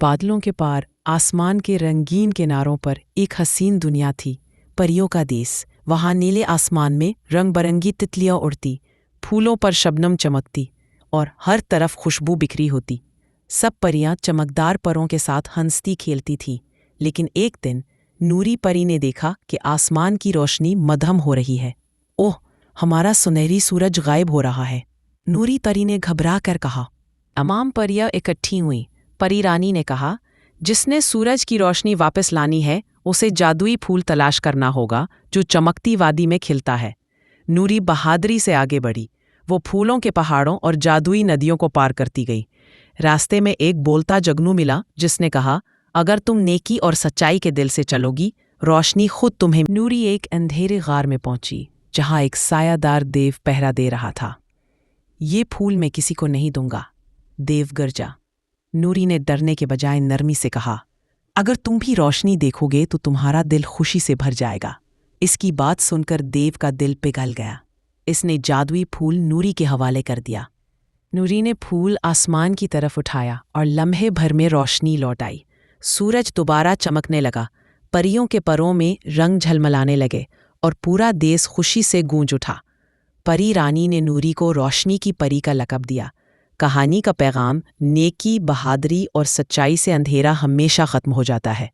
बादलों के पार आसमान के रंगीन किनारों पर एक हसीन दुनिया थी, परियों का देश। वहाँ नीले आसमान में रंग बरंगी तितलियाँ उड़ती, फूलों पर शबनम चमकती और हर तरफ खुशबू बिखरी होती। सब परियां चमकदार परों के साथ हंसती खेलती थीं, लेकिन एक दिन नूरी परी ने देखा कि आसमान की रोशनी मद्धम हो रही है। ओह, हमारा सुनहरी सूरज गायब हो रहा है। नूरी परी ने घबरा कर कहा। तमाम परियां इकट्ठी हुईं। परी रानी ने कहा, जिसने सूरज की रोशनी वापस लानी है उसे जादुई फूल तलाश करना होगा जो चमकती वादी में खिलता है। नूरी बहादुरी से आगे बढ़ी। वो फूलों के पहाड़ों और जादुई नदियों को पार करती गई। रास्ते में एक बोलता जगनू मिला जिसने कहा, अगर तुम नेकी और सच्चाई के दिल से चलोगी, रोशनी खुद तुम्हें। नूरी एक अंधेरे गार में पहुंची जहां एक सायादार देव पहरा दे रहा था। ये फूल मैं किसी को नहीं दूंगा, देव गरजा। नूरी ने डरने के बजाय नरमी से कहा, अगर तुम भी रोशनी देखोगे तो तुम्हारा दिल खुशी से भर जाएगा। इसकी बात सुनकर देव का दिल पिघल गया। इसने जादुई फूल नूरी के हवाले कर दिया। नूरी ने फूल आसमान की तरफ उठाया और लम्हे भर में रोशनी लौट आई। सूरज दोबारा चमकने लगा, परियों के परों में रंग झलमलाने लगे और पूरा देश खुशी से गूंज उठा। परी रानी ने नूरी को रोशनी की परी का लक़ब दिया। कहानी का पैगाम, नेकी, बहादुरी और सच्चाई से अंधेरा हमेशा ख़त्म हो जाता है।